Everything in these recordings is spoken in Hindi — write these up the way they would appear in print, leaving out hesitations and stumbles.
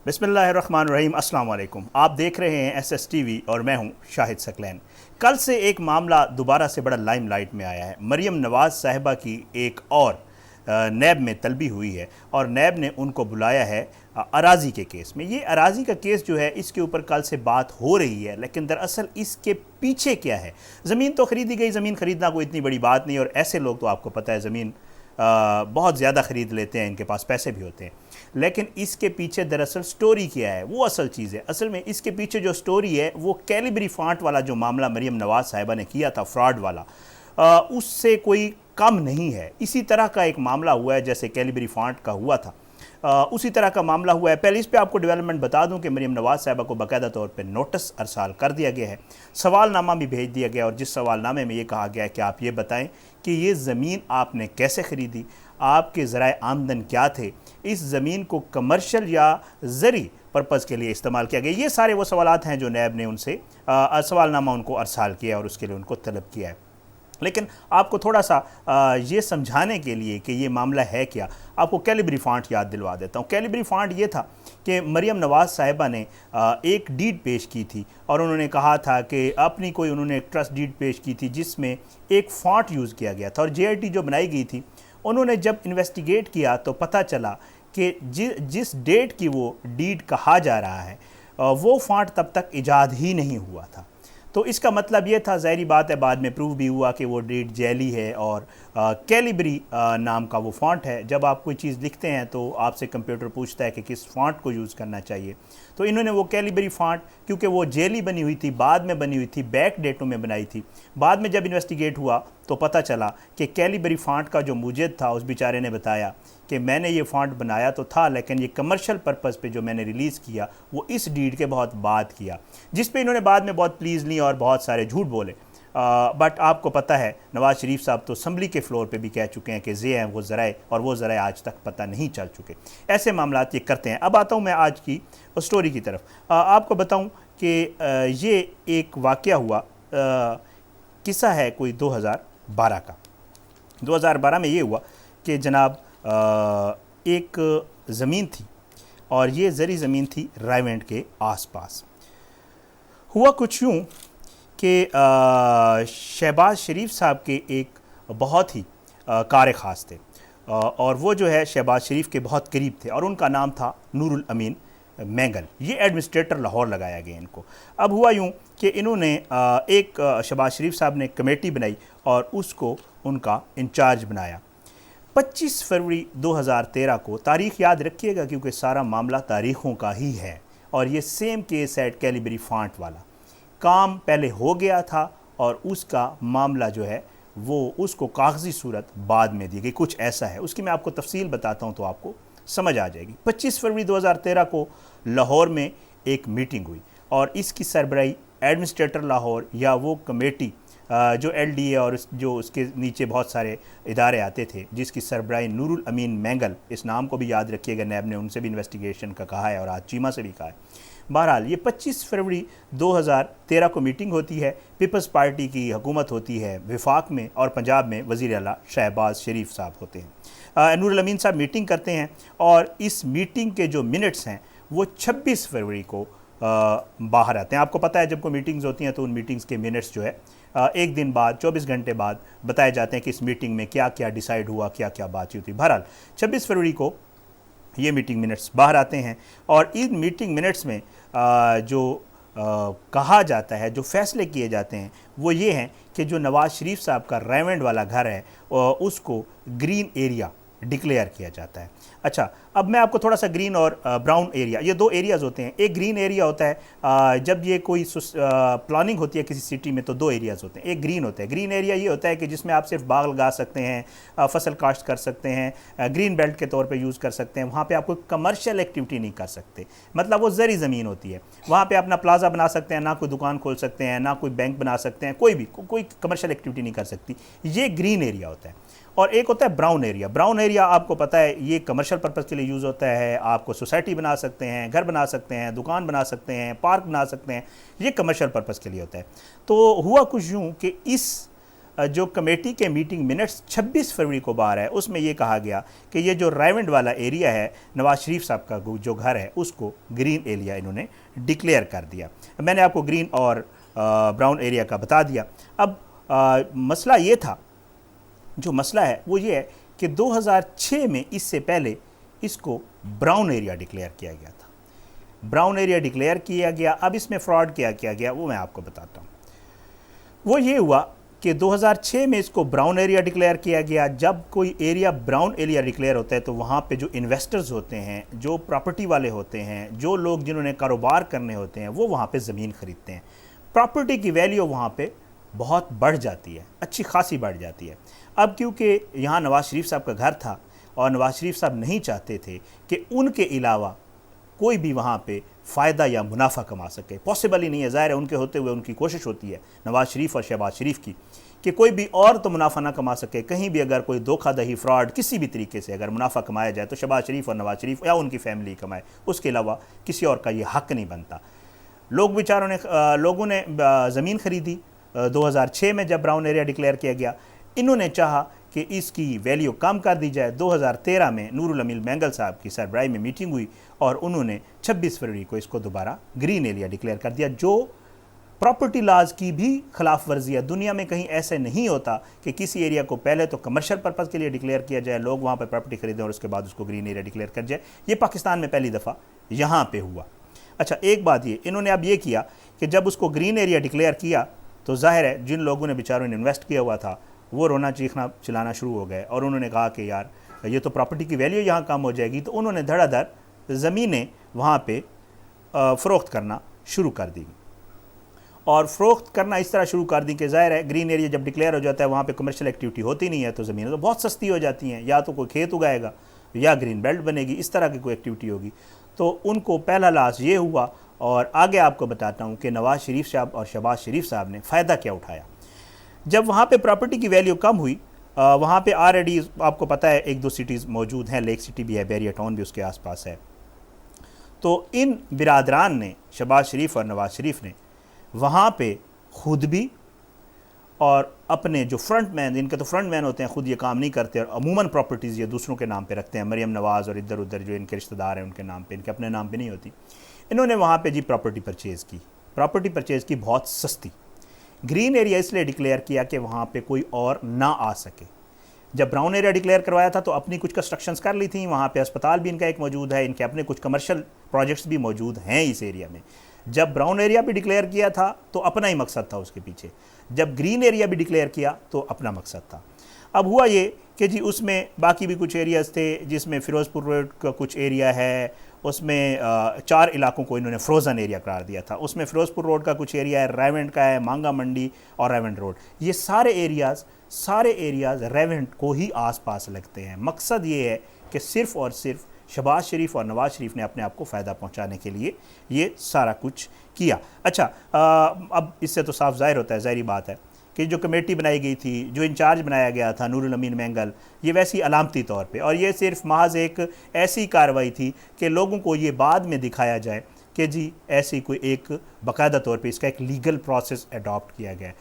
बिस्मिल्लाहिर्रहमानिर्रहीम, अस्सलाम वालेकुम। आप देख रहे हैं SSTV और मैं हूं शाहिद सकलैन। कल से एक मामला दोबारा से बड़ा लाइमलाइट में आया है। मरियम नवाज़ साहिबा की एक और नैब में तलबी हुई है और नैब ने उनको बुलाया है अराज़ी के केस में। ये अराज़ी का केस जो है इसके ऊपर कल से बात हो रही है, लेकिन दरअसल इसके पीछे क्या है। ज़मीन तो ख़रीदी गई, ज़मीन ख़रीदना कोई इतनी बड़ी बात नहीं, और ऐसे लोग तो आपको पता है ज़मीन बहुत ज़्यादा ख़रीद लेते हैं, इनके पास पैसे भी होते हैं। लेकिन इसके पीछे दरअसल स्टोरी क्या है, वो असल चीज़ है। असल में इसके पीछे जो स्टोरी है वो कैलिबरी फ़ॉन्ट वाला जो मामला मरियम नवाज़ साहिबा ने किया था, फ्रॉड वाला, उससे कोई कम नहीं है। इसी तरह का एक मामला हुआ है जैसे कैलिबरी फ़ॉन्ट का हुआ था, उसी तरह का मामला हुआ है। पहले इस पे आपको डेवलपमेंट बता दूं कि मरियम नवाज़ साहिबा को बाकायदा तौर पे नोटिस अरसाल कर दिया गया है, सवालनामा भी भेज दिया गया, और जिस सवालनामे में ये कहा गया है कि आप ये बताएं कि ये ज़मीन आपने कैसे ख़रीदी, आपके ज़राए आमदन क्या थे, इस ज़मीन को कमर्शियल या ज़री पर्पज़ के लिए इस्तेमाल किया गया। ये सारे वो सवालात हैं जो नैब ने उनसे सवालनामा उनको अरसाल किया और उसके लिए उनको तलब किया है। लेकिन आपको थोड़ा सा ये समझाने के लिए कि ये मामला है क्या, आपको कैलिबरी फ़ॉन्ट याद दिलवा देता हूँ। कैलिबरी फ़ॉन्ट ये था कि मरियम नवाज़ साहिबा ने एक डीड पेश की थी और उन्होंने कहा था कि अपनी कोई उन्होंने एक ट्रस्ट डीड पेश की थी जिसमें एक फ़ॉन्ट यूज़ किया गया था, और JIT जो बनाई गई थी, उन्होंने जब इन्वेस्टिगेट किया तो पता चला कि जिस डेट की वो डीड कहा जा रहा है वो फ़ॉन्ट तब तक इजाद ही नहीं हुआ था। तो इसका मतलब ये था, ज़ाहिरी बात है, बाद में प्रूव भी हुआ कि वो डेट जैली है और कैलिबरी नाम का वो फ़ॉन्ट है। जब आप कोई चीज़ लिखते हैं तो आपसे कंप्यूटर पूछता है कि किस फ़ॉन्ट को यूज़ करना चाहिए, तो इन्होंने वो कैलिबरी फ़ॉन्ट, क्योंकि वो जैली बनी हुई थी, बाद में बनी हुई थी, बैक डेटों में बनाई थी, बाद में जब इन्वेस्टिगेट हुआ तो पता चला कि कैलिबरी फ़ॉन्ट का जो मुजिद था उस बेचारे ने बताया कि मैंने ये फ़ॉन्ट बनाया तो था, लेकिन ये कमर्शियल पर्पज़ पे जो मैंने रिलीज़ किया वो इस डीड के बहुत बाद किया, जिस पे इन्होंने बाद में बहुत प्लीज़ ली और बहुत सारे झूठ बोले। बट आपको पता है नवाज़ शरीफ साहब तो असम्बली के फ्लोर पे भी कह चुके हैं कि ये हैं वो ज़राए, और वो ज़राए आज तक पता नहीं चल चुके। ऐसे मामलात ये करते हैं। अब आता हूँ मैं आज की स्टोरी की तरफ। आपको बताऊँ कि ये एक वाक़या हुआ, किस्सा है कोई 2012 का। 2012 में ये हुआ कि जनाब एक ज़मीन थी, और ये ज़री ज़मीन थी रायवेंड के आसपास। हुआ कुछ यूँ कि शहबाज शरीफ साहब के एक बहुत ही कार ख़ास थे, और वो जो है शहबाज शरीफ के बहुत करीब थे, और उनका नाम था नूरुल अमीन मैंगल। ये एडमिनिस्ट्रेटर लाहौर लगाया गया इनको। अब हुआ यूँ कि इन्होंने एक शहबाज शरीफ साहब ने कमेटी बनाई और उसको उनका इंचार्ज बनाया। 25 फरवरी 2013 को, तारीख़ याद रखिएगा क्योंकि सारा मामला तारीख़ों का ही है, और ये सेम केस है कैलिबरी फ़ॉन्ट वाला। काम पहले हो गया था और उसका मामला जो है वो उसको कागज़ी सूरत बाद में दी गई, कुछ ऐसा है। उसकी मैं आपको तफसील बताता हूँ तो आपको समझ आ जाएगी। 25 फरवरी 2013 को लाहौर में एक मीटिंग हुई, और इसकी सरबराही एडमिनिस्ट्रेटर लाहौर या वो कमेटी जो LDA और जो उसके नीचे बहुत सारे इदारे आते थे, जिसकी सरबराही नूरुल अमीन मैंगल, इस नाम को भी याद रखिएगा, नैब ने उनसे भी इन्वेस्टिगेशन का कहा है और आज चीमा से भी कहा है। बहरहाल ये 25 फरवरी 2013 को मीटिंग होती है। पीपल्स पार्टी की हुकूमत होती है वफाक में, और पंजाब में वज़ीर आला शहबाज शरीफ साहब होते हैं। नूरुल अमीन साहब मीटिंग करते हैं, और इस मीटिंग के जो मिनट्स हैं वो 26 फरवरी को बाहर आते हैं। आपको पता है जब कोई मीटिंग्स होती हैं तो उन मीटिंग्स के मिनट्स जो है एक दिन बाद, 24 घंटे बाद बताए जाते हैं कि इस मीटिंग में क्या क्या डिसाइड हुआ, क्या क्या बातचीत हुई। बहरहाल 26 फरवरी को ये मीटिंग मिनट्स बाहर आते हैं, और इन मीटिंग मिनट्स में जो कहा जाता है, जो फ़ैसले किए जाते हैं वो ये हैं कि जो नवाज़ शरीफ साहब का रायवेंड वाला घर है उसको ग्रीन एरिया डिक्लेयर किया जाता है। अच्छा, अब मैं आपको थोड़ा सा ग्रीन और ब्राउन एरिया, ये दो एरियाज़ होते हैं। एक ग्रीन एरिया होता है, जब ये कोई प्लानिंग होती है किसी सिटी में तो दो एरियाज़ होते हैं। एक ग्रीन होता है, ग्रीन एरिया ये होता है कि जिसमें आप सिर्फ बाग लगा सकते हैं, फसल काश्त कर सकते हैं, ग्रीन बेल्ट के तौर पे यूज़ कर सकते हैं। वहाँ पे आप कोई कमर्शियल एक्टिविटी नहीं कर सकते, मतलब वो ज़री ज़मीन होती है। वहाँ पर अपना प्लाजा बना सकते हैं, ना कोई दुकान खोल सकते हैं, ना कोई बैंक बना सकते हैं, कोई कमर्शियल एक्टिविटी नहीं कर सकती। ये ग्रीन एरिया होता है। और एक होता है ब्राउन एरिया। ब्राउन एरिया आपको पता है ये कमर्शियल पर्पज़ के लिए यूज़ होता है। आपको सोसाइटी बना सकते हैं, घर बना सकते हैं, दुकान बना सकते हैं, पार्क बना सकते हैं, ये कमर्शियल पर्पज़ के लिए होता है। तो हुआ कुछ यूँ कि इस जो कमेटी के मीटिंग मिनट्स 26 फरवरी को बाहर है, उसमें ये कहा गया कि ये जो रायवंड वाला एरिया है, नवाज शरीफ साहब का जो घर है, उसको ग्रीन एरिया इन्होंने डिक्लेयर कर दिया। मैंने आपको ग्रीन और ब्राउन एरिया का बता दिया। अब मसला ये था, जो मसला है वो ये है कि 2006 में इससे पहले इसको ब्राउन एरिया डिक्लेयर किया गया था। ब्राउन एरिया डिक्लेयर किया गया। अब इसमें फ्रॉड क्या किया गया वो मैं आपको बताता हूँ। वो ये हुआ कि 2006 में इसको ब्राउन एरिया डिक्लेयर किया गया। जब कोई एरिया ब्राउन एरिया डिक्लेयर होता है तो वहाँ पे जो इन्वेस्टर्स होते हैं, जो प्रॉपर्टी वाले होते हैं, जो लोग जिन्होंने कारोबार करने होते हैं, वो वहाँ पे ज़मीन ख़रीदते हैं। प्रॉपर्टी की वैल्यू वहाँ पे बहुत बढ़ जाती है, अच्छी खासी बढ़ जाती है। अब क्योंकि यहाँ नवाज़ शरीफ साहब का घर था और नवाज़ शरीफ साहब नहीं चाहते थे कि उनके अलावा कोई भी वहाँ पे फ़ायदा या मुनाफा कमा सके, पॉसिबल ही नहीं है। ज़ाहिर है उनके होते हुए उनकी कोशिश होती है नवाज़ शरीफ और शहबाज शरीफ की कि कोई भी और तो मुनाफा ना कमा सके। कहीं भी अगर कोई धोखाधड़ी, फ्रॉड, किसी भी तरीके से अगर मुनाफा कमाया जाए तो शहबाज शरीफ और नवाज़ शरीफ या उनकी फैमिली कमाए, उसके अलावा किसी और का ये हक़ नहीं बनता। लोगों ने ज़मीन ख़रीदी 2006 में जब ब्राउन एरिया डिक्लेयर किया गया। इन्होंने चाहा कि इसकी वैल्यू कम कर दी जाए। 2013 में नूरुल अमीन मैंगल साहब की सरबराही में मीटिंग हुई और उन्होंने 26 फरवरी को इसको दोबारा ग्रीन एरिया डिक्लेयर कर दिया, जो प्रॉपर्टी लाज की भी खिलाफ वर्जी है। दुनिया में कहीं ऐसे नहीं होता कि किसी एरिया को पहले तो कमर्शियल पर्पज़ के लिए डिक्लेयर किया जाए, लोग वहाँ पर प्रॉपर्टी खरीदें और उसके बाद उसको ग्रीन एरिया डिक्लेयर कर जाए। ये पाकिस्तान में पहली दफ़ा यहाँ पर हुआ। अच्छा, एक बात ये इन्होंने अब ये किया कि जब उसको ग्रीन एरिया डिक्लेयर किया तो जाहिर है जिन लोगों ने बेचारों ने इन्वेस्ट किया हुआ था वो रोना चीखना चिल्लाना शुरू हो गए और उन्होंने कहा कि यार ये तो प्रॉपर्टी की वैल्यू यहाँ कम हो जाएगी। तो उन्होंने धड़ाधड़ ज़मीनें वहाँ पे फ़रोख्त करना शुरू कर दी और फ़रोख्त करना इस तरह शुरू कर दी कि ज़ाहिर है ग्रीन एरिया जब डिक्लेयर हो जाता है वहाँ पे कमर्शियल एक्टिविटी होती नहीं है, तो ज़मीनें तो बहुत सस्ती हो जाती हैं। या तो कोई खेत उगाएगा या ग्रीन बेल्ट बनेगी, इस तरह की कोई एक्टिविटी होगी। तो उनको पहला लॉस ये हुआ। और आगे आपको बताता हूँ कि नवाज़ शरीफ साहब और शहबाज शरीफ साहब ने फ़ायदा क्या उठाया। जब वहाँ पे प्रॉपर्टी की वैल्यू कम हुई, वहाँ पे ऑलरेडी आपको पता है एक दो सिटीज़ मौजूद हैं, लेक सिटी भी है, बैरिया टाउन भी उसके आसपास है। तो इन बिरादरान ने, शहबाज शरीफ और नवाज़ शरीफ ने वहाँ पे खुद भी और अपने जो फ्रंट मैन, इनके तो फ्रंट मैन होते हैं, खुद ये काम नहीं करते और अमूमन प्रॉपर्टीज़ ये दूसरों के नाम पे रखते हैं। मरियम नवाज़ और इधर उधर जो इनके रिश्तेदार हैं उनके नाम पे, इनके अपने नाम पे नहीं होती। इन्होंने वहाँ पे जी प्रॉपर्टी परचेज़ की। प्रॉपर्टी परचेज़ की बहुत सस्ती। ग्रीन एरिया इसलिए डिक्लेयर किया कि वहाँ पे कोई और ना आ सके। जब ब्राउन एरिया डिक्लेयर करवाया था तो अपनी कुछ कंस्ट्रक्शंस कर ली थी। वहाँ पे अस्पताल भी इनका एक मौजूद है, इनके अपने कुछ कमर्शियल प्रोजेक्ट्स भी मौजूद हैं इस एरिया में। जब ब्राउन एरिया भी डिक्लेयर किया था तो अपना ही मकसद था उसके पीछे। जब ग्रीन एरिया भी डिक्लेयर किया तो अपना मकसद था। अब हुआ ये कि जी उसमें बाकी भी कुछ एरियाज़ थे, जिसमें फ़िरोज़पुर रोड का कुछ एरिया है, उसमें 4 इलाकों को इन्होंने फ्रोज़न एरिया करार दिया था। उसमें फ़िरोज़पुर रोड का कुछ एरिया है, रायवंड का है, मांगा मंडी और रायवंड रोड। ये सारे एरियाज़ रायवंड को ही आसपास लगते हैं। मकसद ये है कि सिर्फ़ और सिर्फ शहबाज शरीफ और नवाज़ शरीफ ने अपने आप को फ़ायदा पहुंचाने के लिए ये सारा कुछ किया। अच्छा, अब इससे तो साफ ज़ाहिर होता है, ज़ाहिरी बात है कि जो कमेटी बनाई गई थी, जो इंचार्ज बनाया गया था नूरुल अमीन मैंगल, ये वैसी अलामती तौर पे, और ये सिर्फ महज एक ऐसी कार्रवाई थी कि लोगों को ये बाद में दिखाया जाए कि जी ऐसी कोई एक बाकायदा तौर पे इसका एक लीगल प्रोसेस अडॉप्ट किया गया है।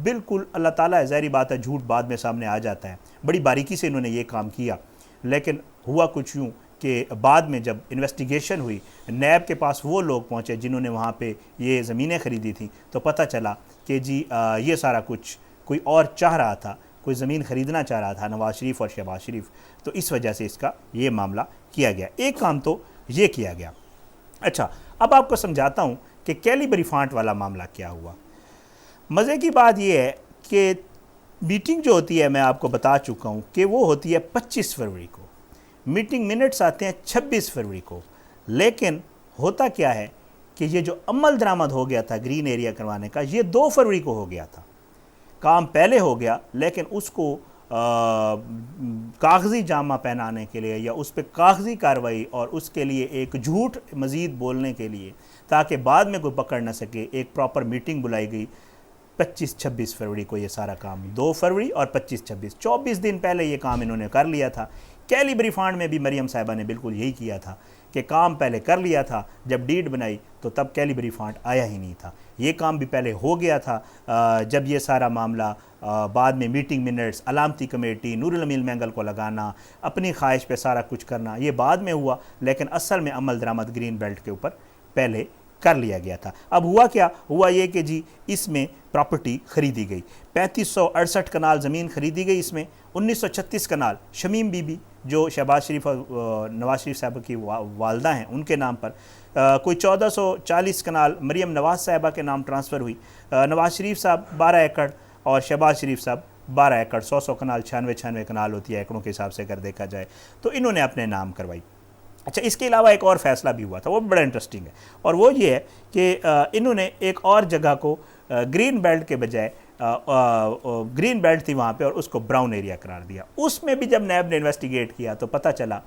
बिल्कुल अल्लाह ताला है, ज़ाहिरी बात है, झूठ बाद में सामने आ जाता है। बड़ी बारीकी से इन्होंने ये काम किया, लेकिन हुआ कुछ यूँ कि बाद में जब इन्वेस्टिगेशन हुई, नैब के पास वो लोग पहुँचे जिन्होंने वहाँ पे ये ज़मीनें ख़रीदी थी, तो पता चला कि जी ये सारा कुछ कोई और चाह रहा था, कोई ज़मीन ख़रीदना चाह रहा था नवाज़ शरीफ और शहबाज शरीफ। तो इस वजह से इसका ये मामला किया गया। एक काम तो ये किया गया। अच्छा, अब आपको समझाता हूँ कि कैलिबरी फ़ॉन्ट वाला मामला क्या हुआ। मज़े की बात ये है कि मीटिंग जो होती है, मैं आपको बता चुका हूँ कि वो होती है 25 फरवरी को, मीटिंग मिनट्स आते हैं 26 फरवरी को। लेकिन होता क्या है कि ये जो अमल दरामद हो गया था ग्रीन एरिया करवाने का, ये 2 फरवरी को हो गया था। काम पहले हो गया, लेकिन उसको कागज़ी जामा पहनाने के लिए या उस पर कागज़ी कार्रवाई और उसके लिए एक झूठ मज़ीद बोलने के लिए, ताकि बाद में कोई पकड़ ना सके, एक प्रॉपर मीटिंग बुलाई गई 25-26 फरवरी को। ये सारा काम 2 फरवरी और 25-26 24 दिन पहले ये काम इन्होंने कर लिया था। कैलिबरी फ़ॉन्ट में भी मरियम साहिबा ने बिल्कुल यही किया था कि काम पहले कर लिया था, जब डीड बनाई तो तब कैलिबरी फ़ॉन्ट आया ही नहीं था। ये काम भी पहले हो गया था। जब ये सारा मामला बाद में मीटिंग मिनट्स, अलामती कमेटी, नूरुल अमीन मैंगल को लगाना, अपनी ख्वाहिश पे सारा कुछ करना, ये बाद में हुआ, लेकिन असल में अमल दरामद ग्रीन बेल्ट के ऊपर पहले कर लिया गया था। अब हुआ क्या हुआ, ये कि जी इसमें प्रॉपर्टी ख़रीदी गई, 3568 कनाल ज़मीन ख़रीदी गई। इसमें 1936 कनाल शमीम बीबी जो शहबाज शरीफ और नवाज शरीफ साहब की वालदा हैं उनके नाम पर, कोई 1440 कनाल मरियम नवाज साहबा के नाम ट्रांसफ़र हुई। नवाज शरीफ साहब 12 एकड़ और शहबाज शरीफ साहब 12 एकड़, 100 कनाल, 96 कनाल होती है एकड़ों के हिसाब से अगर देखा जाए, तो इन्होंने अपने नाम करवाई। अच्छा, इसके अलावा एक और फ़ैसला भी हुआ था, वो बड़ा इंटरेस्टिंग है, और वो ये है कि इन्होंने एक और जगह को ग्रीन बेल्ट के बजाय ग्रीन बेल्ट थी वहाँ पे, और उसको ब्राउन एरिया करार दिया। उसमें भी जब नैब ने इन्वेस्टिगेट किया तो पता चला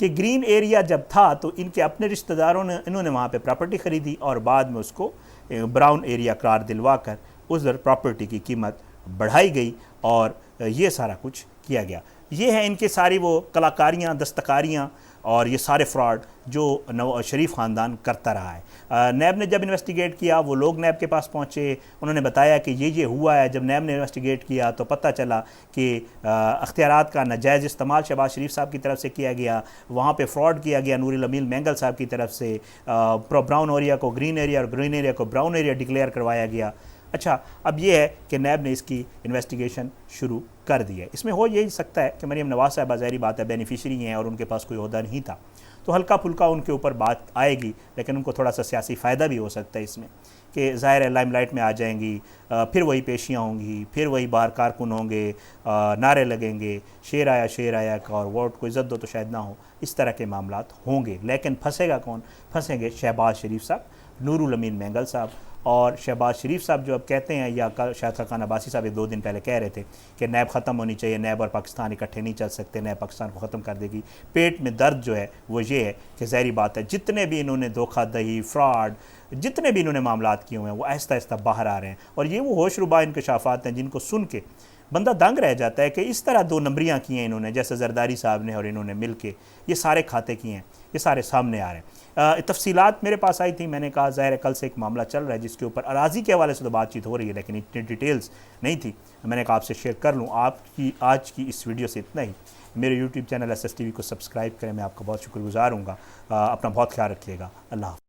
कि ग्रीन एरिया जब था तो इनके अपने रिश्तेदारों ने इन्होंने वहाँ पे प्रॉपर्टी ख़रीदी और बाद में उसको ब्राउन एरिया करार दिलवा कर उधर प्रॉपर्टी की कीमत बढ़ाई गई और ये सारा कुछ किया गया। ये है इनके सारी वो कलाकारियाँ, दस्तकारियाँ और ये सारे फ्रॉड जो शरीफ ख़ानदान करता रहा है। नैब ने जब इन्वेस्टिगेट किया, वो लोग नैब के पास पहुँचे, उन्होंने बताया कि ये हुआ है। जब नैब ने इन्वेस्टिगेट किया तो पता चला कि अख्तियारात का नाजायज़ इस्तेमाल शहबाज शरीफ साहब की तरफ से किया गया, वहाँ पे फ्रॉड किया गया नूरुल अमीन मैंगल साहब की तरफ से, ब्राउन एरिया को ग्रीन एरिया और ग्रीन एरिया को ब्राउन एरिया डिक्लेयर करवाया गया। अच्छा, अब ये है कि नैब ने इसकी इन्वेस्टिगेशन शुरू कर दी है। इसमें हो यही सकता है कि मरीम नवाज साहब ज़ाहिर बात है बेनिफिशरी हैं और उनके पास कोई ओहदा नहीं था, तो हल्का फुल्का उनके ऊपर बात आएगी, लेकिन उनको थोड़ा सा सियासी फ़ायदा भी हो सकता है इसमें कि ज़ाहिर है लाइमलाइट में आ जाएंगी, फिर वही पेशियाँ होंगी, फिर वही बाहर कारकुन होंगे, नारे लगेंगे, शेर आया का, और वोट को इज़्ज़त दो तो शायद ना हो, इस तरह के मामलात होंगे। लेकिन फंसेगा कौन? फंसेंगे शहबाज शरीफ साहब, नूरुल अमीन मैंगल साहब। और शहबाज शरीफ साहब जो अब कहते हैं, या शायद खान अब्बासी साहब 2 दिन पहले कह रहे थे कि नैब ख़त्म होनी चाहिए, नैब और पाकिस्तान इकट्ठे नहीं चल सकते, नैब पाकिस्तान को ख़त्म कर देगी। पेट में दर्द जो है वो ये है कि ज़ाहिर बात है जितने भी इन्होंने धोखाधड़ी, फ्रॉड, जितने भी इन्होंने मामलात किए हुए हैं वो आहिस्ता आहिस्ता बाहर आ रहे हैं, और ये वो होशरुबा इंकशाफात हैं जिनको सुन के बंदा दंग रह जाता है कि इस तरह 2 नंबरियाँ की हैं इन्होंने, जैसे जरदारी साहब ने और इन्होंने मिल के ये सारे खाते किए हैं, ये सारे सामने आ रहे हैं। तफसीलात मेरे पास आई थी, मैंने कहा ज़ाहिर है कल से एक मामला चल रहा है जिसके ऊपर अराज़ी के हवाले से तो बातचीत हो रही है, लेकिन इतनी डिटेल्स नहीं थी, मैंने कहा आपसे शेयर कर लूँ। आपकी आज की इस वीडियो से इतना ही। मेरे यूट्यूब चैनल SSTV को सब्सक्राइब करें, मैं आपका बहुत शुक्रगुज़ार हूँगा। अपना बहुत ख्याल रखिएगा। अल्लाह।